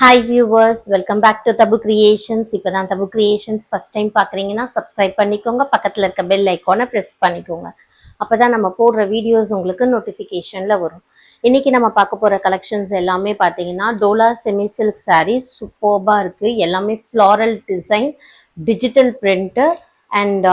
Hi viewers, welcome back to Tabu Creations. இப்பதான் Tabu Creations first time பார்க்குறீங்கன்னா subscribe பண்ணிக்கோங்க, பக்கத்துல இருக்க bell icon press பண்ணிக்கோங்க. அப்பதான் நம்ம போடுற வீடியோஸ் உங்களுக்கு நோட்டிஃபிகேஷன்ல வரும். இன்னைக்கு நம்ம பார்க்க போற கலெக்ஷன்ஸ் எல்லாமே பார்த்தீங்கன்னா டோலா செமி சில்க் சாரீ சூப்பர்பா இருக்கு. எல்லாமே floral design, digital print and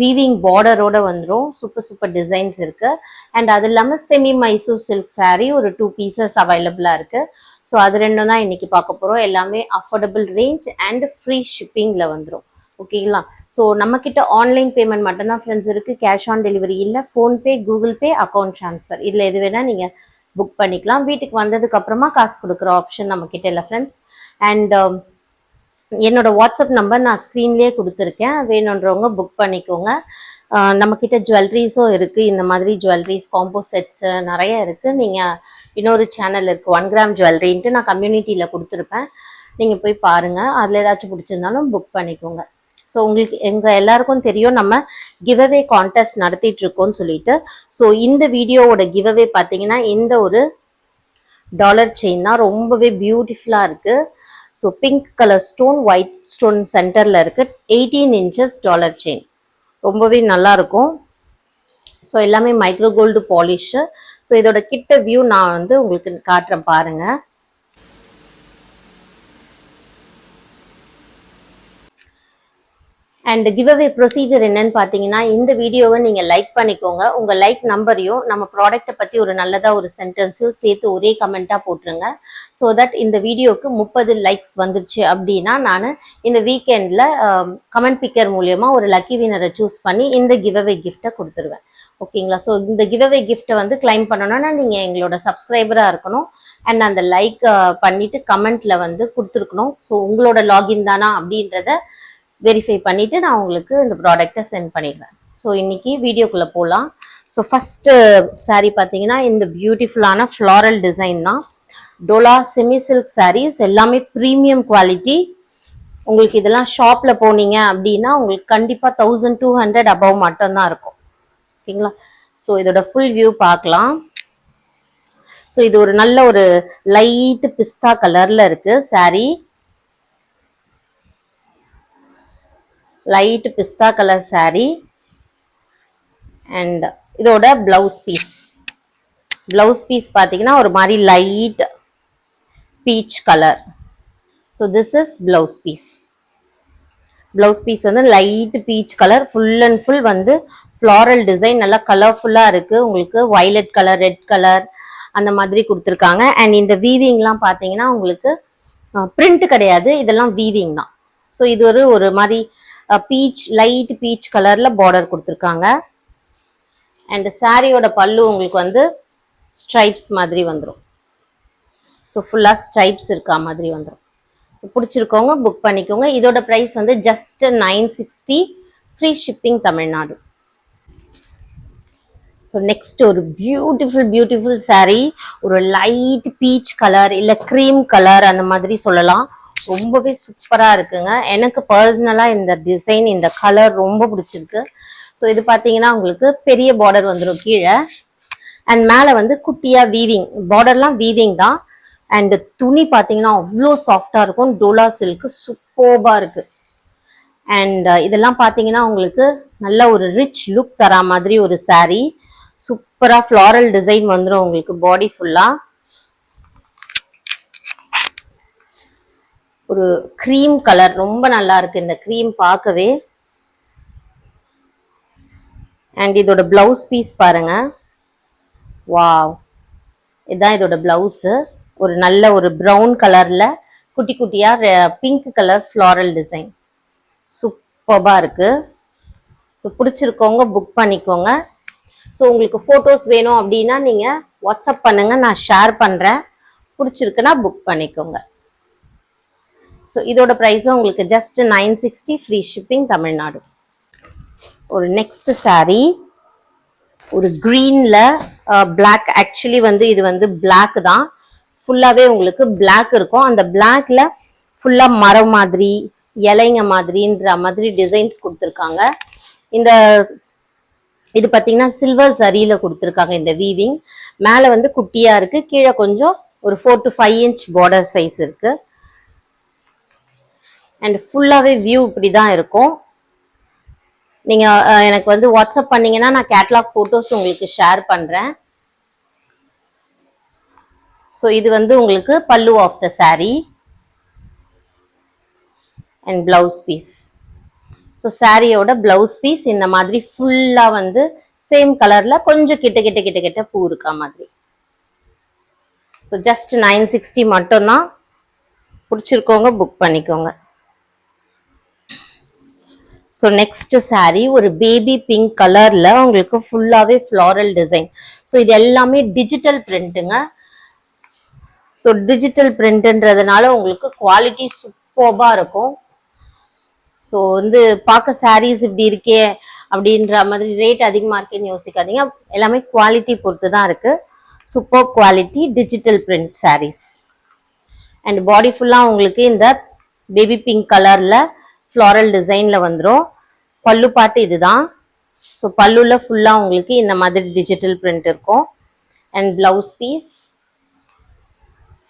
weaving பார்டரோட வந்துடும். சூப்பர் டிசைன்ஸ் இருக்கு. அண்ட் அது இல்லாமல் செமி மைசூர் சில்க் சாரீ ஒரு 2 pieces அவைலபிளா இருக்கு. ஸோ அது ரெண்டும் தான் இன்னைக்கு பார்க்க போகிறோம். எல்லாமே அஃபோர்டபுள் ரேஞ்ச் அண்ட் ஃப்ரீ ஷிப்பிங்கில் வந்துடும். ஓகேங்களா? ஸோ நம்மக்கிட்ட ஆன்லைன் பேமெண்ட் மட்டும்தான் ஃப்ரெண்ட்ஸ் இருக்குது. கேஷ் ஆன் டெலிவரி இல்லை. PhonePe, Google Pay, account transfer இதில் எது வேணால் நீங்கள் புக் பண்ணிக்கலாம். வீட்டுக்கு வந்ததுக்கு அப்புறமா காசு கொடுக்குற ஆப்ஷன் நம்மக்கிட்ட இல்லை ஃப்ரெண்ட்ஸ். அண்ட் என்னோட வாட்ஸ்அப் நம்பர் நான் ஸ்க்ரீன்லேயே கொடுத்துருக்கேன். வேணுன்றவங்க புக் பண்ணிக்கோங்க. நம்மக்கிட்ட ஜுவல்லரிஸும் இருக்குது. இந்த மாதிரி ஜுவல்லரிஸ் காம்போ செட்ஸு நிறைய இருக்குது. நீங்கள் இன்னொரு சேனல் இருக்குது 1 கிராம் ஜுவல்லரின்ட்டு, நான் கம்யூனிட்டியில் கொடுத்துருப்பேன். நீங்கள் போய் பாருங்கள். அதில் ஏதாச்சும் பிடிச்சிருந்தாலும் புக் பண்ணிக்கோங்க. ஸோ உங்களுக்கு எங்கள் எல்லாருக்கும் தெரியும் நம்ம கிவ்அவே கான்டெஸ்ட் நடத்திட்டு இருக்கோம்னு சொல்லிட்டு. ஸோ இந்த வீடியோவோட கிவ்அவே பார்த்தீங்கன்னா இந்த ஒரு டாலர் செயின் தான். ரொம்பவே பியூட்டிஃபுல்லாக இருக்குது. So pink colour stone, white stone சென்டரில் இருக்குது. 18 inches டாலர் செயின். ரொம்பவே நல்லா இருக்கும். ஸோ எல்லாமே மைக்ரோ கோல்டு பாலிஷு. ஸோ இதோட கிட்ட வியூ நான் வந்து உங்களுக்கு காட்டுறேன் பாருங்க. அண்ட் கிவ்அவே ப்ரொசீஜர் என்னன்னு பார்த்தீங்கன்னா, இந்த வீடியோவை நீங்கள் லைக் பண்ணிக்கோங்க. உங்கள் லைக் நம்பரையும் நம்ம ப்ராடக்ட்டை பற்றி ஒரு நல்லதாக ஒரு சென்டென்ஸையும் சேர்த்து ஒரே கமெண்ட்டாக போட்டுருங்க. ஸோ தட் இந்த வீடியோவுக்கு 30 லைக்ஸ் வந்துருச்சு அப்படின்னா நான் இந்த வீக்கெண்டில் கமெண்ட் பிக்கர் மூலியமாக ஒரு லக்கி வினரை சூஸ் பண்ணி இந்த கிவ்அவே கிஃப்ட்டை கொடுத்துருவேன். ஓகேங்களா? ஸோ இந்த கிவ்அவே கிஃப்ட்டை வந்து கிளைம் பண்ணணும்னா நீங்கள் எங்களோட சப்ஸ்கிரைபராக இருக்கணும். அண்ட் அந்த லைக் பண்ணிவிட்டு கமெண்ட்டில் வந்து கொடுத்துருக்கணும். ஸோ உங்களோட லாகின் தானா அப்படின்றத வெரிஃபை பண்ணிவிட்டு நான் உங்களுக்கு இந்த ப்ராடக்டை சென்ட் பண்ணிடுவேன். ஸோ இன்றைக்கி வீடியோக்குள்ளே போகலாம். ஸோ ஃபஸ்ட்டு சாரீ பார்த்தீங்கன்னா இந்த பியூட்டிஃபுல்லான ஃப்ளாரல் டிசைன் தான். டோலா செமி சில்க் சாரீஸ் எல்லாமே ப்ரீமியம் குவாலிட்டி. உங்களுக்கு இதெல்லாம் ஷாப்பில் போனீங்க அப்படின்னா உங்களுக்கு கண்டிப்பாக 1200 above மட்டும்தான் இருக்கும். ஓகேங்களா? ஸோ இதோட ஃபுல் வியூ பார்க்கலாம். ஸோ இது ஒரு நல்ல ஒரு லைட் பிஸ்தா கலரில் இருக்குது சாரீ. லைட் பிஸ்தா கலர் சாரீ. அண்ட் இதோட பிளவுஸ் பீஸ் பார்த்தீங்கன்னா ஒரு மாதிரி light peach colour. So this is blouse piece வந்து light peach colour. Full and full வந்து ஃப்ளாரல் டிசைன் நல்லா கலர்ஃபுல்லாக இருக்குது. உங்களுக்கு வயலட் கலர், ரெட் கலர் அந்த மாதிரி கொடுத்துருக்காங்க. அண்ட் இந்த வீவிங்லாம் பார்த்தீங்கன்னா உங்களுக்கு பிரிண்ட் கிடையாது, இதெல்லாம் வீவிங் தான். ஸோ இது ஒரு மாதிரி பீச், லைட் பீச் கலர்ல பார்டர் கொடுத்துருக்காங்க. அண்ட் சாரியோட பல்லு உங்களுக்கு வந்து ஸ்ட்ரைப்ஸ் மாதிரி வந்துடும். ஸோ ஃபுல்லாக ஸ்ட்ரைப்ஸ் இருக்கா மாதிரி வந்துடும். ஸோ பிடிச்சிருக்கவங்க புக் பண்ணிக்கோங்க. இதோட ப்ரைஸ் வந்து just 960, free shipping Tamil Nadu. So next ஒரு பியூட்டிஃபுல் சாரீ. ஒரு லைட் பீச் கலர் இல்லை க்ரீம் கலர் அந்த மாதிரி சொல்லலாம். ரொம்பவே சூப்பராக இருக்குங்க. எனக்கு பர்சனலாக இந்த டிசைன், இந்த கலர் ரொம்ப பிடிச்சிருக்கு. ஸோ இது பார்த்தீங்கன்னா உங்களுக்கு பெரிய பார்டர் வந்துடும் கீழே. அண்ட் மேலே வந்து குட்டியாக வீவிங், பார்டர்லாம் வீவிங் தான். அண்ட் துணி பார்த்தீங்கன்னா அவ்வளோ சாஃப்டாக இருக்கும். டோலா சில்க்கு சூப்பர்பாக இருக்குது. அண்ட் இதெல்லாம் பார்த்தீங்கன்னா உங்களுக்கு நல்ல ஒரு ரிச் லுக் தரா மாதிரி ஒரு சாரீ. சூப்பராக ஃப்ளாரல் டிசைன் வந்துடும் உங்களுக்கு பாடி ஃபுல்லாக. ஒரு க்ரீம் கலர் ரொம்ப நல்லா இருக்கு இந்த க்ரீம் பார்க்கவே. அண்ட் இதோட பிளவுஸ் பீஸ் பாருங்க. வாவ், இதுதான் இதோட பிளவுஸு. ஒரு நல்ல ஒரு ப்ரௌன் கலர்ல குட்டி குட்டியா பிங்க் கலர் ஃப்ளாரல் டிசைன் சூப்பர்பா இருக்கு. ஸோ பிடிச்சிருக்கவங்க புக் பண்ணிக்கோங்க. ஸோ உங்களுக்கு ஃபோட்டோஸ் வேணும் அப்படின்னா நீங்கள் வாட்ஸ்அப் பண்ணுங்க, நான் ஷேர் பண்ணுறேன். பிடிச்சிருக்குன்னா புக் பண்ணிக்கோங்க. ஸோ இதோட ப்ரைஸும் உங்களுக்கு ஜஸ்ட் 960, ஃப்ரீ ஷிப்பிங் தமிழ்நாடு. ஒரு நெக்ஸ்ட் சாரீ ஒரு க்ரீனில் பிளாக். ஆக்சுவலி வந்து இது வந்து பிளாக் தான். ஃபுல்லாகவே உங்களுக்கு பிளாக் இருக்கும். அந்த பிளாக்ல ஃபுல்லாக மரம் மாதிரி, இலைங்க மாதிரின்ற மாதிரி டிசைன்ஸ் கொடுத்துருக்காங்க. இது பார்த்தீங்கன்னா சில்வர் சரியில் கொடுத்துருக்காங்க இந்த வீவிங். மேலே வந்து குட்டியாக இருக்குது, கீழே கொஞ்சம் ஒரு 4 to 5 inch பார்டர் சைஸ் இருக்குது. அண்ட் ஃபுல்லாவே வியூ இப்படிதான் இருக்கும். நீங்க எனக்கு வந்து வாட்ஸ்அப் பண்ணீங்கன்னா நான் கேட்டலாக் போட்டோஸ் உங்களுக்கு ஷேர் பண்றேன். ஸோ இது வந்து உங்களுக்கு pallu of the saree and blouse piece. So சாரியோட பிளவுஸ் பீஸ் இந்த மாதிரி ஃபுல்லா வந்து சேம் கலர்ல கொஞ்சம் கிட்ட கிட்ட கிட்ட கிட்ட பூ இருக்கா மாதிரி. ஸோ ஜஸ்ட் 960 மட்டும்தான். பிடிச்சிருக்கோங்க புக் பண்ணிக்கோங்க. ஸோ நெக்ஸ்ட் saree ஒரு பேபி பிங்க் கலர்ல உங்களுக்கு ஃபுல்லாவே ஃப்ளாரல் டிசைன். ஸோ இது எல்லாமே டிஜிட்டல் பிரிண்ட்டுங்க. ஸோ டிஜிட்டல் பிரிண்ட்ன்றதுனால உங்களுக்கு குவாலிட்டி சூப்பர்பா இருக்கும். ஸோ வந்து பார்க்க சாரீஸ் இப்படி இருக்கே அப்படின்ற மாதிரி ரேட் அதிகமாக இருக்கேன்னு யோசிக்காதீங்க. எல்லாமே குவாலிட்டி பொறுத்து தான் இருக்கு. Super quality digital print sarees. And body ஃபுல்லாக உங்களுக்கு இந்த பேபி பிங்க் கலர்ல ஃப்ளாரல் டிசைன்ல வந்துடும். பல்லு பாட்டு இதுதான். ஸோ பல்லுல ஃபுல்லாக உங்களுக்கு இந்த மாதிரி டிஜிட்டல் பிரிண்ட் இருக்கும். அண்ட் பிளவுஸ் பீஸ்,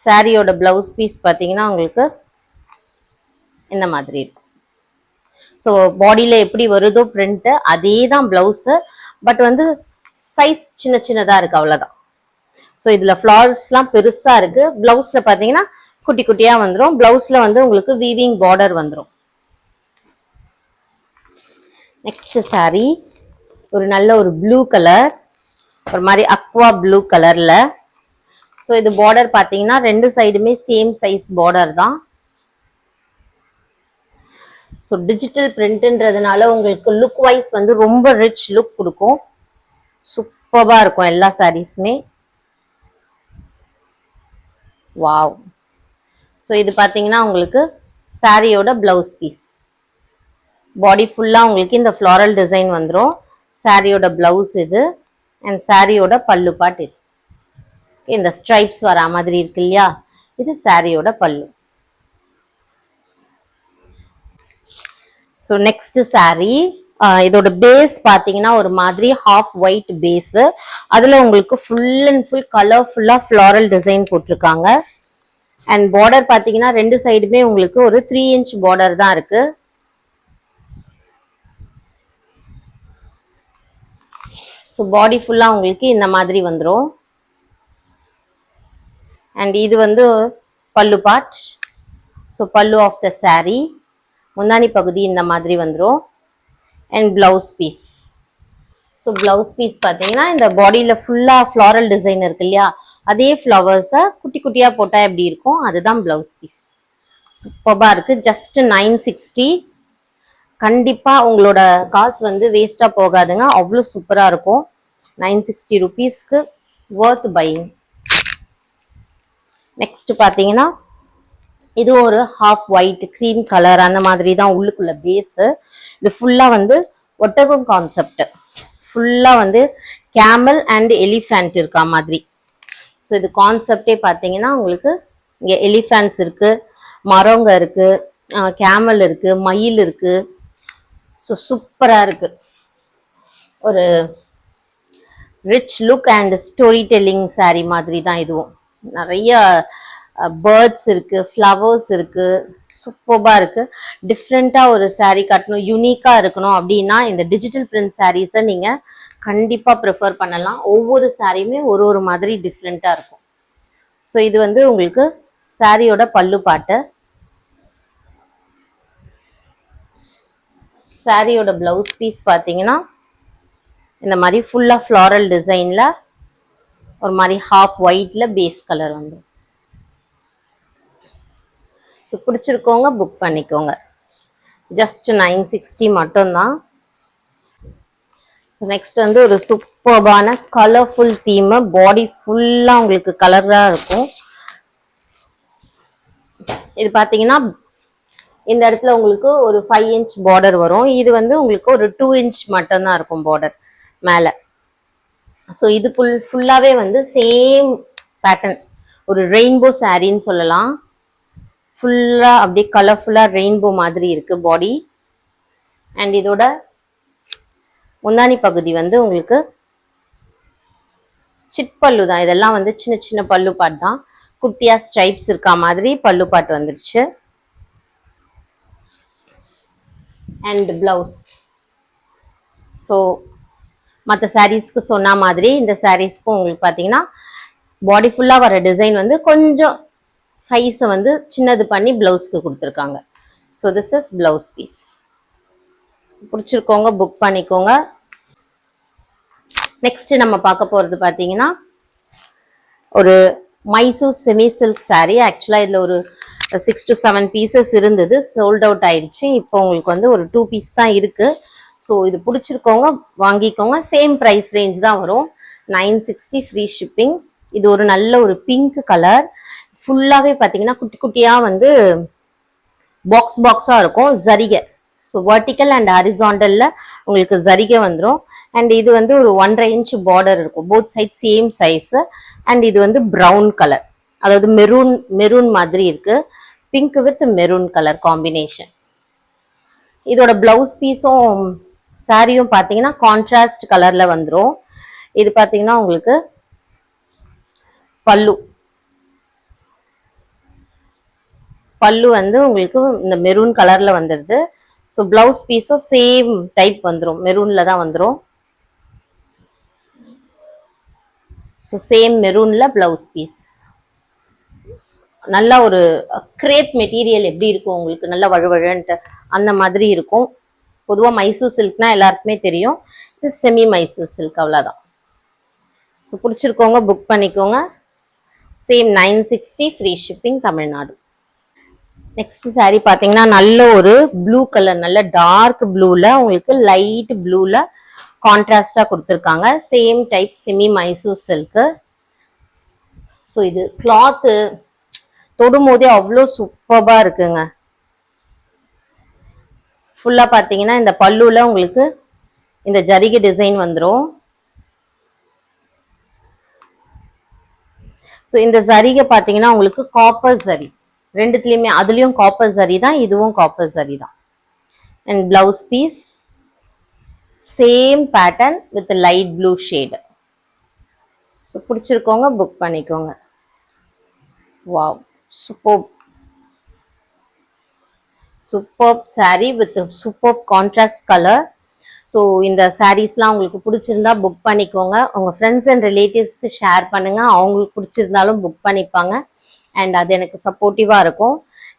சாரியோட பிளவுஸ் பீஸ் பார்த்தீங்கன்னா உங்களுக்கு இந்த மாதிரி இருக்கும். ஸோ பாடியில எப்படி வருதோ பிரிண்ட் அதே தான் பிளவுஸ். பட் வந்து சைஸ் சின்ன சின்னதா இருக்கு, அவ்வளவுதான். ஸோ இதுல ஃபிளார்ஸ்லாம் பெருசா இருக்கு. பிளவுஸ்ல பாத்தீங்கன்னா குட்டி குட்டியா வந்துடும். பிளவுஸ்ல வந்து உங்களுக்கு வீவிங் பார்டர் வந்துடும். நெக்ஸ்ட் saree ஒரு நல்ல ஒரு ப்ளூ கலர், ஒரு மாதிரி அக்வா ப்ளூ கலர்ல. ஸோ இது பார்டர் பாத்தீங்கன்னா ரெண்டு சைடுமே சேம் சைஸ் பார்டர் தான். ஸோ டிஜிட்டல் பிரிண்ட்ன்றதுனால உங்களுக்கு லுக் வைஸ் வந்து ரொம்ப ரிச் லுக் கொடுக்கும். சூப்பர்பா இருக்கும் எல்லா சாரீஸுமே. வாவ். ஸோ இது பார்த்தீங்கன்னா உங்களுக்கு சாரியோட பிளவுஸ் பீஸ். பாடி ஃபுல்லாக உங்களுக்கு இந்த ஃப்ளாரல் டிசைன் வந்துடும். சாரியோட பிளவுஸ் இது. அண்ட் சாரியோட பல்லு பாட்டு இது. இந்த ஸ்ட்ரைப்ஸ் வரா மாதிரி இருக்கு இல்லையா, இது சாரியோட பல்லு. ஸோ நெக்ஸ்ட் saree இதோட பேஸ் பார்த்தீங்கன்னா ஒரு மாதிரி ஹாஃப் ஒயிட் பேஸ். அதுல உங்களுக்கு ஃபுல் அண்ட் ஃபுல் கலர்ஃபுல்லா ஃப்ளாரல் டிசைன் போட்டிருக்காங்க. அண்ட் பார்டர் பார்த்தீங்கன்னா ரெண்டு சைடுமே உங்களுக்கு ஒரு 3 inch பார்டர் தான் இருக்கு. ஸோ பாடி ஃபுல்லா உங்களுக்கு இந்த மாதிரி வந்துடும். அண்ட் இது வந்து pallu part. So pallu of the saree, முந்தானி பகுதி இந்த மாதிரி வந்துடும். And blouse piece. So blouse piece பார்த்தீங்கன்னா இந்த பாடியில் ஃபுல்லாக ஃப்ளாரல் டிசைன் இருக்கு இல்லையா, அதே ஃப்ளவர்ஸை குட்டி குட்டியாக போட்டால் எப்படி இருக்கும், அதுதான் பிளவுஸ் பீஸ். சூப்பராக இருக்கு. ஜஸ்ட் 960. கண்டிப்பாக உங்களோட காசு வந்து வேஸ்ட்டாக போகாதுங்க, அவ்வளோ சூப்பராக இருக்கும். 960 rupeesக்கு worth buying. நெக்ஸ்ட் பார்த்தீங்கன்னா இது ஒரு ஹாஃப் ஒயிட் கிரீம் கலர் அந்த மாதிரி தான் உள்ளுக்குள்ள பேஸ். இது ஃபுல்லா வந்து ஒட்டகம் கான்செப்ட். ஃபுல்லா வந்து கேமல் அண்ட் எலிஃபண்ட் இருக்கா மாதிரி. ஸோ இது கான்செப்டே பார்த்தீங்கன்னா உங்களுக்கு இங்கே எலிஃபண்ட்ஸ் இருக்கு, மரங்க இருக்கு, கேமல் இருக்கு, மயில் இருக்கு. ஸோ சூப்பராக இருக்கு. ஒரு rich look and story telling saree மாதிரி தான் இதுவும். நிறைய பேர்ட்ஸ் இருக்கு, ஃப்ளவர்ஸ் இருக்கு. சூப்பர்பா இருக்கு. டிஃப்ரெண்டா ஒரு saree கட்டணும், யூனிக்கா இருக்கணும் அப்படின்னா இந்த டிஜிட்டல் பிரிண்ட் சாரீஸை நீங்க கண்டிப்பா ப்ரிஃபர் பண்ணலாம். ஒவ்வொரு சாரியுமே ஒரு ஒரு மாதிரி டிஃப்ரெண்டா இருக்கும். ஸோ இது வந்து உங்களுக்கு சாரியோட பல்லு பாட்டு. சாரியோட பிளவுஸ் பீஸ் பார்த்தீங்கன்னா இந்த மாதிரி ஃபுல்லா ஃப்ளாரல் டிசைன்ல ஒரு மாதிரி ஹாஃப் ஒயிட்ல பேஸ் கலர் வந்து. ஸோ பிடிச்சிருக்கோங்க புக் பண்ணிக்கோங்க. ஜஸ்ட் 960 மட்டும்தான். ஸோ நெக்ஸ்ட் வந்து ஒரு சூப்பர்பான கலர்ஃபுல் தீம். பாடி ஃபுல்லா உங்களுக்கு கலரா இருக்கும். இது பார்த்தீங்கன்னா இந்த இடத்துல உங்களுக்கு ஒரு 5 inch பார்டர் வரும். இது வந்து உங்களுக்கு ஒரு 2 inch மட்டும்தான் இருக்கும் பார்டர் மேல. ஸோ இது ஃபுல்லாவே வந்து சேம் பேட்டர்ன், ஒரு ரெயின்போ சாரின்னு சொல்லலாம். ஃபுல்லா அப்படியே கலர்ஃபுல்லா ரெயின்போ மாதிரி இருக்கு பாடி. அண்ட் இதோட முந்தானி பகுதி வந்து உங்களுக்கு சிட் பல்லு தான். இதெல்லாம் வந்து சின்ன சின்ன பல்லு பாட் தான். குட்டியா ஸ்ட்ரைப்ஸ் இருக்கா மாதிரி பல்லு பாட் வந்துருச்சு. And blouse. ஸோ மற்ற சாரீஸ்க்கு சொன்ன மாதிரி இந்த சாரீஸ்க்கும் உங்களுக்கு பார்த்தீங்கன்னா பாடி ஃபுல்லாக வர டிசைன் வந்து கொஞ்சம் சைஸை வந்து சின்னது பண்ணி பிளவுஸ்க்கு கொடுத்துருக்காங்க. So this is blouse piece. பிடிச்சிருக்கோங்க புக் பண்ணிக்கோங்க. நெக்ஸ்ட் நம்ம பார்க்க போகிறது பார்த்தீங்கன்னா ஒரு மைசூர் செமி சில்க் சாரீ. ஆக்சுவலாக இதில் ஒரு 6 to 7 பீசஸ் இருந்தது, சோல்ட் அவுட் ஆயிடுச்சு. இப்போ உங்களுக்கு வந்து ஒரு 2 பீஸ் தான் இருக்கு. ஸோ இது பிடிச்சிருக்கோங்க வாங்கிக்கோங்க. சேம் ப்ரைஸ் ரேஞ்ச் தான் வரும், 960 ஃப்ரீ ஷிப்பிங். இது ஒரு நல்ல ஒரு பிங்க் கலர். ஃபுல்லாகவே பார்த்தீங்கன்னா குட்டி குட்டியாக வந்து பாக்ஸ் பாக்ஸாக இருக்கும் ஜரிகை. ஸோ வெர்டிக்கல் அண்ட் ஹாரிசாண்டலில் உங்களுக்கு ஜரிகை வந்துடும். அண்ட் இது வந்து ஒரு 1.5 inch பார்டர் இருக்கும், both side same size. And இது வந்து ப்ரௌன் கலர், அதாவது மெரூன் மாதிரி இருக்கு, pink with maroon colour combination. இதோட பிளவுஸ் பீஸும் சாரியும் பார்த்தீங்கன்னா கான்ட்ராஸ்ட் கலர்ல வந்துடும். இது பார்த்தீங்கன்னா உங்களுக்கு பல்லு வந்து உங்களுக்கு இந்த மெரூன் கலர்ல வந்துடுது. ஸோ பிளவுஸ் பீஸும் சேம் டைப் வந்துடும், மெரூன்ல தான் வந்துடும். ஸோ சேம் மெரூன்ல பிளவுஸ் பீஸ். நல்லா ஒரு கிரேப் மெட்டீரியல் எப்படி இருக்கும் உங்களுக்கு, நல்லா வழுவழுன்ட்டு அந்த மாதிரி இருக்கும். பொதுவாக மைசூர் சில்க்னா எல்லாருக்குமே தெரியும், இது செமி மைசூர் சில்க், அவ்வளோதான். ஸோ பிடிச்சிருக்கோங்க புக் பண்ணிக்கோங்க. Same 960 free shipping Tamil Nadu. Next sari பார்த்தீங்கன்னா நல்ல ஒரு ப்ளூ கலர், நல்ல டார்க் ப்ளூல உங்களுக்கு லைட் ப்ளூல கான்ட்ராஸ்டா கொடுத்துருக்காங்க. Same type semi Mysore silk. So இது கிளாத்து தொடும் போதே அவ்வளோ சூப்பர்பா இருக்குங்க. ஃபுல்லா பார்த்தீங்கன்னா இந்த பல்லுல உங்களுக்கு இந்த ஜரிகை டிசைன் வந்துடும். ஸோ இந்த ஜரிகை பார்த்தீங்கன்னா உங்களுக்கு காப்பர் ஜரி, ரெண்டுத்துலயுமே, அதுலயும் காப்பர் ஜரி தான், இதுவும் காப்பர் ஜரி தான். And blouse piece same pattern with light blue shade. So பிடிச்சிருக்கோங்க புக் பண்ணிக்கோங்க. Wow, super saree with super contrast colour. So இந்த சாரீஸ்லாம் உங்களுக்கு பிடிச்சிருந்தா புக் பண்ணிக்கோங்க. உங்கள் ஃப்ரெண்ட்ஸ் அண்ட் ரிலேட்டிவ்ஸ்க்கு ஷேர் பண்ணுங்க, அவங்களுக்கு பிடிச்சிருந்தாலும் புக் பண்ணிப்பாங்க. அண்ட் அது எனக்கு சப்போர்ட்டிவாக இருக்கும்.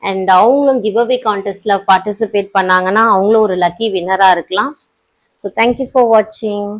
அண்ட் அவங்களும் கிவ் அவே கான்டெஸ்ட்ல பார்ட்டிசிபேட் பண்ணாங்கன்னா அவங்களும் ஒரு லக்கி வின்னராக இருக்கலாம். ஸோ தேங்க்யூ ஃபார் வாட்சிங்.